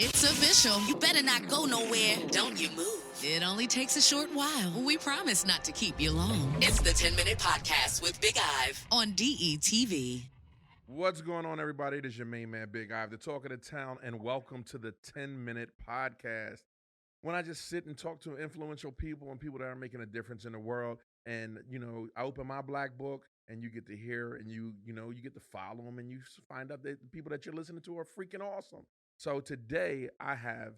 It's official. You better not go nowhere. Don't you move. It only takes a short while. We promise not to keep you long. It's the 10-Minute Podcast with Big Ive on DETV. What's going on, everybody? This is your main man, Big Ive, the talk of the town, and welcome to the 10-Minute Podcast. When I just sit and talk to influential people and people that are making a difference in the world, and I open my black book, and you get to hear, and you get to follow them, and you find out that the people that you're listening to are freaking awesome. So today I have,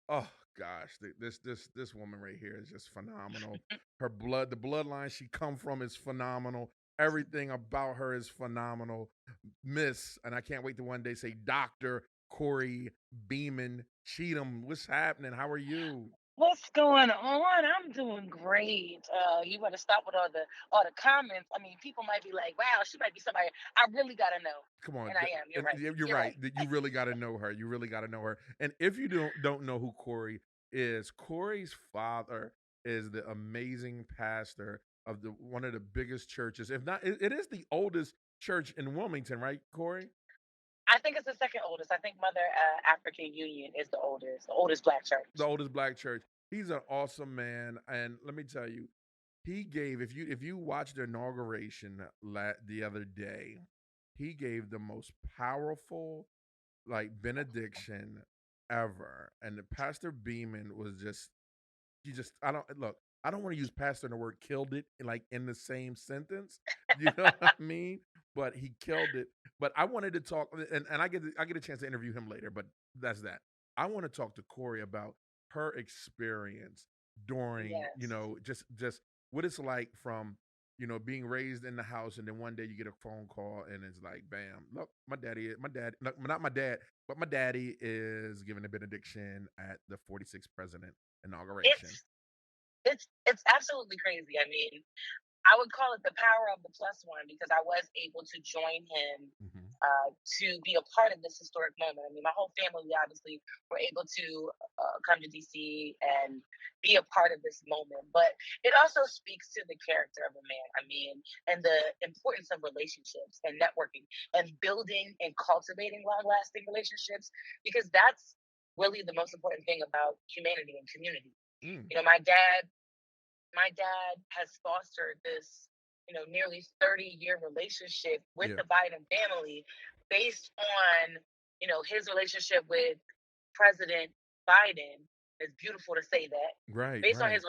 oh gosh, this woman right here is just phenomenal. The bloodline she come from is phenomenal. Everything about her is phenomenal. Miss, and I can't wait to one day say Dr. Kori Cheatham. What's happening? How are you? What's going on? I'm doing great. You better stop with all the comments. I mean, people might be like, "Wow, she might be somebody." I really gotta know, Come on, and I am. You're right. you're You're right. right. You really got to know her. You really got to know her. And if you don't know who Kori is, Kori's father is the amazing pastor of the one of the biggest churches. If not, it is the oldest church in Wilmington, right, Kori? I think it's the second oldest. I think Mother African Union is the oldest black The church. oldest black church. He's an awesome man, and let me tell you, he gave if you watched the inauguration the other day, he gave the most powerful like benediction ever, and the Pastor Beeman was just he just I don't look. I don't want to use pastor in the word killed it like in the same sentence. You know what I mean? But he killed it. But I wanted to talk, and I get a chance to interview him later. But that's that. I want to talk to Kori about her experience during Yes. just what it's like from being raised in the house, and then one day you get a phone call and it's like, bam, look, my dad, no, not my dad, but my daddy is giving a benediction at the 46th president inauguration. It's it's absolutely crazy. I mean, I would call it the power of the plus one because I was able to join him Hmm. to be a part of this historic moment. I mean, my whole family obviously were able to come to DC and be a part of this moment, but it also speaks to the character of a man. I mean, and the importance of relationships and networking and building and cultivating long lasting relationships because that's really the most important thing about humanity and community. Mm, You know, my dad has fostered this, nearly 30-year relationship with yeah, the Biden family based on, his relationship with President Biden. It's beautiful to say that. right, Based on right, his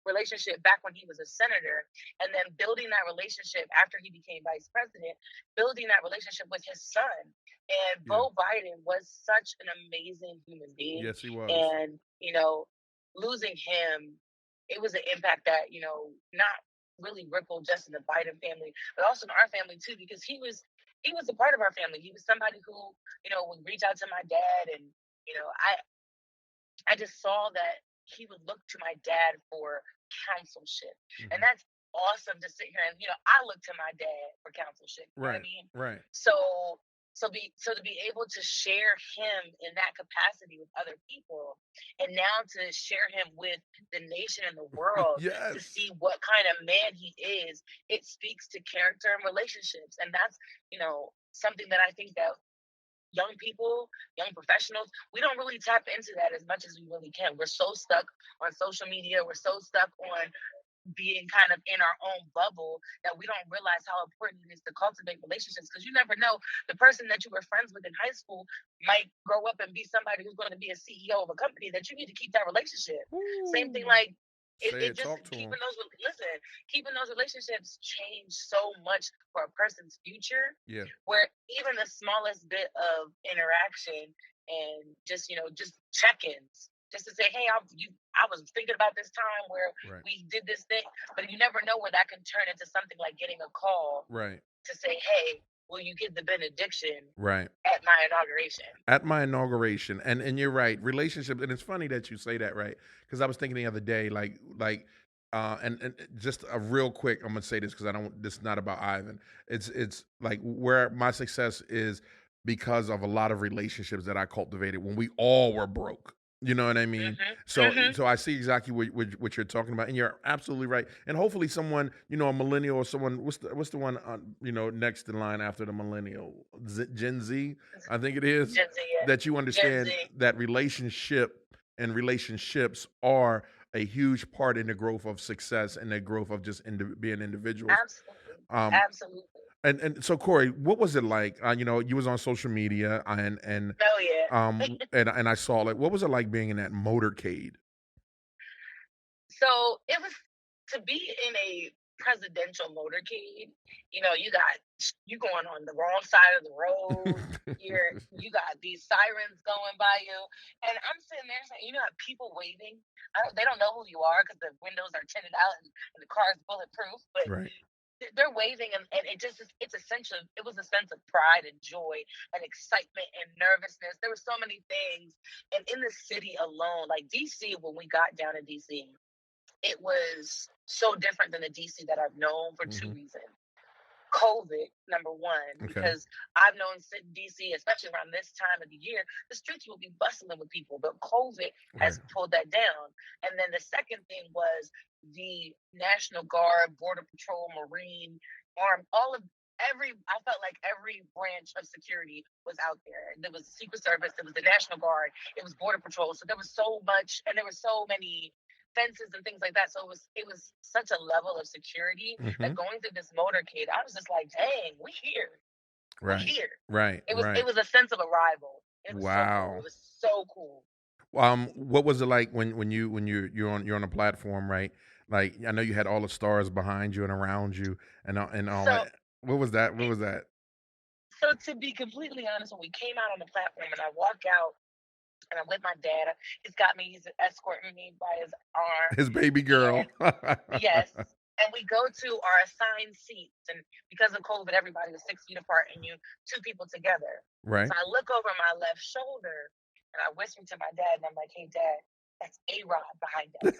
relationship back when he was a senator, and then building that relationship after he became vice president, building that relationship with his son. And yeah, Beau Biden was such an amazing human being. yes, he was. And, losing him, it was an impact that, not really rippled just in the Biden family, but also in our family too, because he was a part of our family. He was somebody who, would reach out to my dad and, you know, I just saw that he would look to my dad for counselship. And Hmm. that's awesome to sit here and, I look to my dad for counselship. You know what I Right, mean? right, So so to be able to share him in that capacity with other people and now to share him with the nation and the world to yes, see what kind of man he is, it speaks to character and relationships. And that's, something that I think that young people, young professionals, we don't really tap into that as much as we really can. We're so stuck on social media. We're so stuck on being kind of in our own bubble that we don't realize how important it is to cultivate relationships because you never know the person that you were friends with in high school might grow up and be somebody who's going to be a CEO of a company that you need to keep that relationship. Same thing Woo. like Say it it, just talk to him. keeping those relationships change so much for a person's future Yeah, where even the smallest bit of interaction and just check-ins just to say, hey, I was thinking about this time where right, we did this thing, but you never know where that can turn into something like getting a call right, to say, hey, will you give the benediction right. at my inauguration? At my inauguration, and you're right, relationship, and it's funny that you say that, right? Because I was thinking the other day, and just a real quick, I'm gonna say this because I don't. This is not about Ivan. It's like where my success is because of a lot of relationships that I cultivated when we all were broke. You know what I mean? Mhm. So Mhm. so I see exactly what you're talking about, and you're absolutely right. And hopefully someone, a millennial or someone, what's the one next in line after the millennial? Gen Z, I think it is, Gen Z, yeah. that you Gen understand Z. that relationship and relationships are a huge part in the growth of success and the growth of just being individuals. Absolutely. Um, Absolutely. and so Corey, what was it like? You was on social media Oh yeah. and I saw it. What was it like being in that motorcade? So it was to be in a presidential motorcade. You going on the wrong side of the road. You got these sirens going by you, and I'm sitting there saying, how people waving. They don't know who you are because the windows are tinted out and the car is bulletproof, but Right. they're waving, and it's a sense of it was a sense of pride and joy and excitement and nervousness. There were so many things, and in the city alone, like DC, when we got down to DC, it was so different than the DC that I've known for two Hmm. reasons. COVID, number one, Okay. because I've known DC, especially around this time of the year, the streets will be bustling with people, but COVID Right. has pulled that down. And then the second thing was the National Guard, Border Patrol, Marine, Armed, I felt like every branch of security was out there. There was the Secret Service, there was the National Guard, it was Border Patrol. So there was so much, and there were so many fences and things like that. So it was such a level of security Hmm. that going through this motorcade, I was just like, dang, we here. We Right. here. Right. It was Right. it was a sense of arrival. It was so cool. Wow. It was so cool. What was it like when you're on a platform, right? Like I know you had all the stars behind you and around you and all So that. What was that? What was that? so to be completely honest, when we came out on the platform and I walk out and I'm with my dad, he's escorting me by his arm. His baby girl. And yes. And we go to our assigned seats. And because of COVID, everybody was 6 feet apart and you two people together. Right. So I look over my left shoulder and I whisper to my dad and I'm like, hey, Dad, that's A-Rod behind us.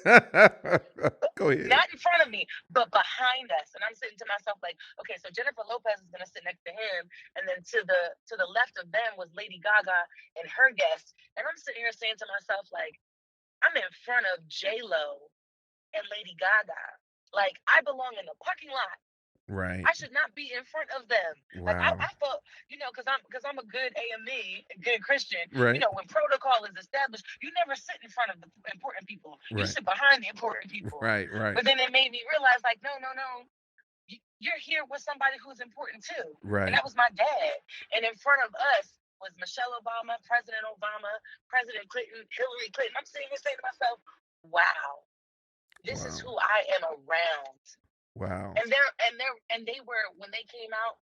Go ahead. Not in front of me, but behind us. And I'm sitting to myself like, okay, so Jennifer Lopez is gonna sit next to him, and then to the left of them was Lady Gaga and her guest. And I'm sitting here saying to myself, like, I'm in front of J Lo and Lady Gaga. Like I belong in the parking lot. Right. I should not be in front of them. Like I, Wow. I felt, because I'm a good AME, a good Christian. Right. When protocol is established, you never sit in front of the important people. You Right. sit behind the important people. Right. Right. But then it made me realize, like, no, no, no. You're here with somebody who's important too, and Right. that was my dad. And in front of us was Michelle Obama, President Clinton, Hillary Clinton. I'm sitting here saying to myself, "Wow, this is Wow. who I am around." Wow. And they were, when they came out,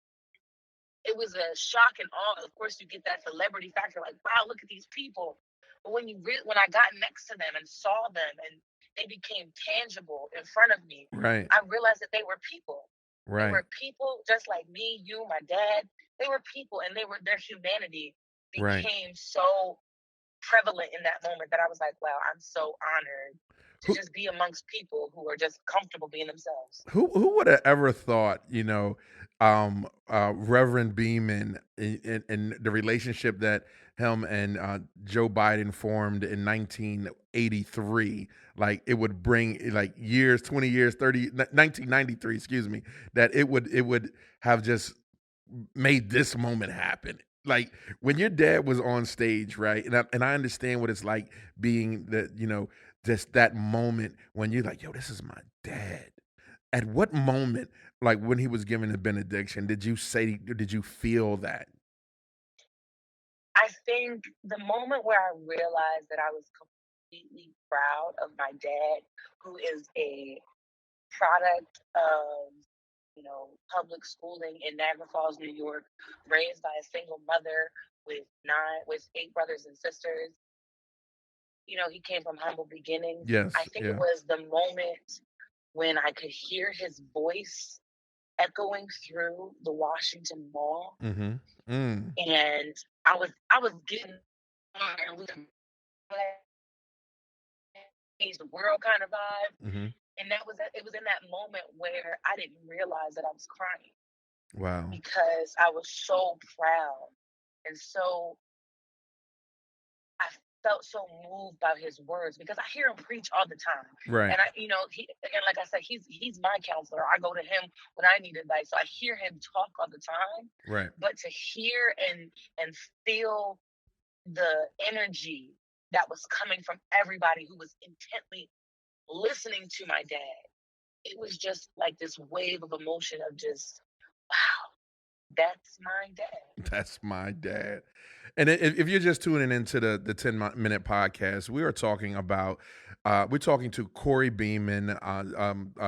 it was a shock and awe. Of course, you get that celebrity factor, like, wow, look at these people. But when I got next to them and saw them and they became tangible in front of me, Right. I realized that they were people. They Right. were people just like me, you, my dad. They were people, and their humanity Right. became so prevalent in that moment that I was like, wow, I'm so honored to Who just be amongst people who are just comfortable being themselves. who would have ever thought, Reverend Beeman in the relationship that him and Joe Biden formed in 1983, like it would bring like years, 20 years, 1993, excuse me, that it would have just made this moment happen. Like when your dad was on stage, right? And I understand what it's like being just that moment when you're like, yo, this is my dad. At what moment, like when he was giving the benediction, did you feel that? I think the moment where I realized that I was completely proud of my dad, who is a product of, public schooling in Niagara Falls, New York, raised by a single mother with 8 brothers and sisters. He came from humble beginnings. I Yes, think it yeah. was the moment when I could hear his voice echoing through the Washington Mall, Mhm. Mm. and I was getting change the world kind of vibe. Mhm. And it was in that moment where I didn't realize that I was crying Wow. because I was so proud and so I felt so moved by his words because I hear him preach all the time. Right. And he again, like I said, he's my counselor. I go to him when I need advice. So I hear him talk all the time. Right. But to hear and feel the energy that was coming from everybody who was intently listening to my dad, it was just like this wave of emotion of just, wow, that's my dad. That's my dad. And if you're just tuning into the 10-minute podcast, we are talking about we're talking to Kori Beeman,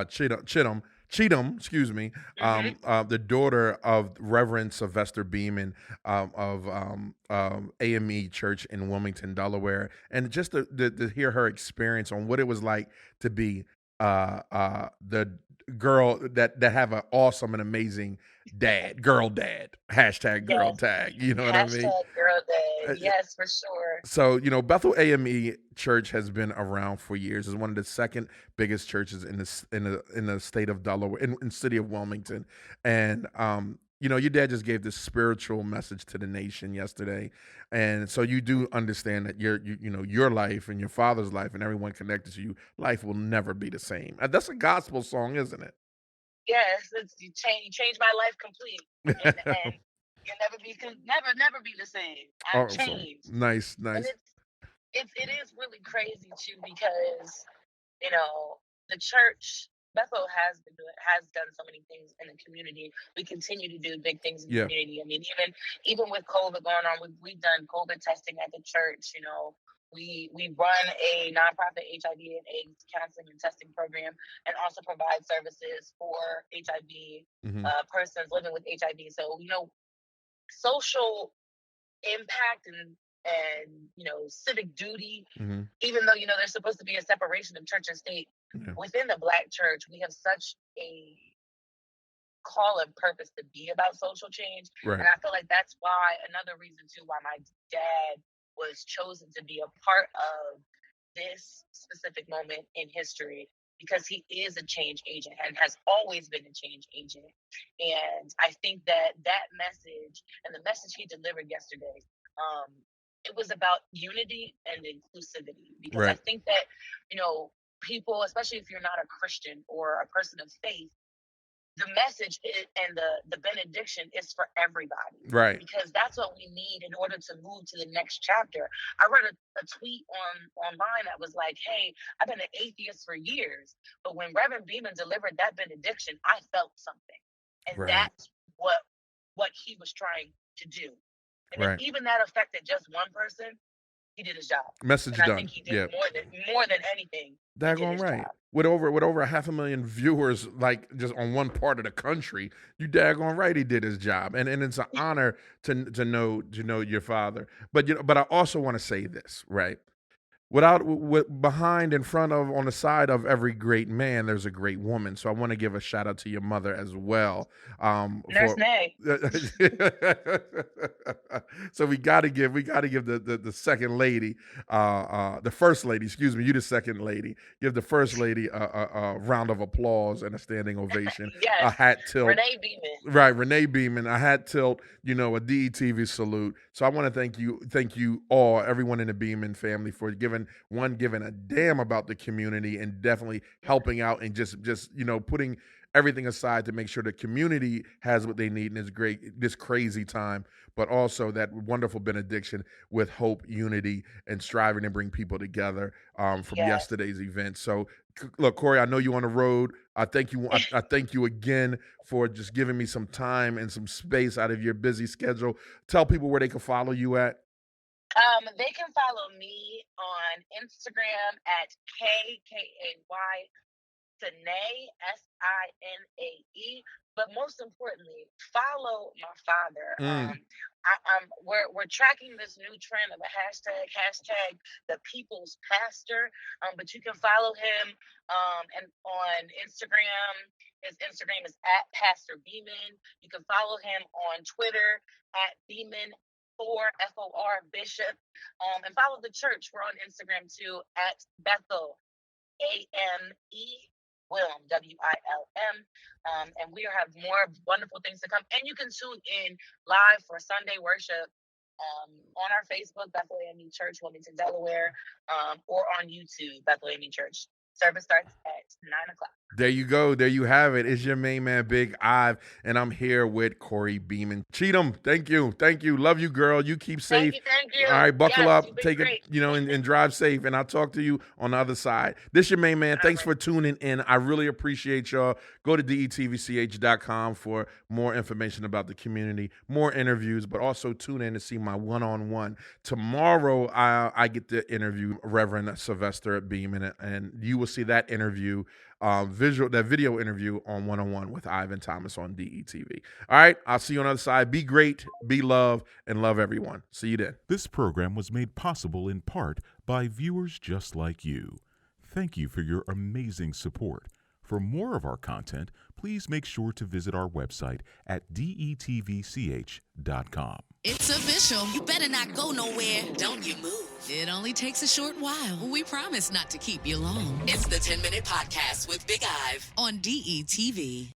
Cheatham, excuse me, the daughter of Reverend Sylvester Beeman of AME Church in Wilmington, Delaware, and just to hear her experience on what it was like to be the girl that have an awesome and amazing girl dad, hashtag girl Yes. tag, you know what I mean? Hashtag girl dad. Yes, for sure. So, Bethel AME Church has been around for years. It's one of the second biggest churches in the state of Delaware, in city of Wilmington. And your dad just gave this spiritual message to the nation yesterday. And so you do understand that your life and your father's life and everyone connected to you, life will never be the same. And that's a gospel song, isn't it? Yes, you changed my life completely, and you'll never be the same. I've Awesome. changed. Nice. And it is really crazy too because the church Bethel has done so many things in the community. We continue to do big things in the community. I mean, even with COVID going on, we've done COVID testing at the church. We run a nonprofit HIV and AIDS counseling and testing program, and also provide services for HIV persons living with HIV. So social impact and civic duty. Even though there's supposed to be a separation of church and state, within the Black church, we have such a call and purpose to be about social change. Right. And I feel like that's why another reason too why my dad was chosen to be a part of this specific moment in history, because he is a change agent and has always been a change agent. And I think that message and the message he delivered yesterday, it was about unity and inclusivity, because I think that people, especially if you're not a Christian or a person of faith, the message and the benediction is for everybody, right? Because that's what we need in order to move to the next chapter. I read a tweet online that was like, "Hey, I've been an atheist for years, but when Reverend Beeman delivered that benediction, I felt something," and that's what he was trying to do. And if even that affected just one person, he did his job. Message and done. I think he did more than anything. Daggone right. Job. With over 500,000 viewers, like just on one part of the country, you daggone right he did his job, and it's an honor to know your father. But I also want to say this, right? Behind, in front of, on the side of every great man, there's a great woman. So I want to give a shout out to your mother as well. Nurse Nay. So we got to give the second lady, the first lady, excuse me, you the second lady. Give the first lady a round of applause and a standing ovation. Yes. A hat tilt. Renee Beeman. Right, Renee Beeman. A hat tilt. A DETV salute. So I want to thank you all, everyone in the Beeman family, for giving a damn about the community and definitely helping out and just putting everything aside to make sure the community has what they need in this crazy time, but also that wonderful benediction with hope, unity, and striving to bring people together from yesterday's event. So look, Kori, I know you're on the road. I thank you. I thank you again for just giving me some time and some space out of your busy schedule. Tell people where they can follow you at. They can follow me on Instagram at KKAY Sinae, SINAE. But most importantly, follow my father. We're tracking this new trend of a hashtag the people's pastor. But you can follow him and on Instagram. His Instagram is at Pastor Beeman. You can follow him on Twitter at Beeman FOR Bishop. And follow the church. We're on Instagram too at Bethel AME Wilm WILM. And we have more wonderful things to come. And you can tune in live for Sunday worship on our Facebook, Bethel AME Church, Wilmington, Delaware, or on YouTube, Bethel AME Church. Service starts at 9 o'clock. There you go. There you have it. It's your main man, Big Ive, and I'm here with Kori Beeman. Cheatham, thank you. Thank you. Love you, girl. You keep safe. Thank you. All right, buckle up, take great. it, and drive safe, and I'll talk to you on the other side. This your main man. Thanks for tuning in. I really appreciate y'all. Go to DETVCH.com for more information about the community, more interviews, but also tune in to see my one-on-one. Tomorrow, I get to interview Reverend Sylvester Beeman, and you will see that interview, video interview on One-on-One with Ivan Thomas on DETV. All right, I'll see you on the other side. Be great, be love, and love everyone. See you then. This program was made possible in part by viewers just like you. Thank you for your amazing support. For more of our content, please make sure to visit our website at detvch.com. It's official. You better not go nowhere. Don't you move. It only takes a short while. We promise not to keep you long. It's the 10-Minute Podcast with Big Ive on DETV.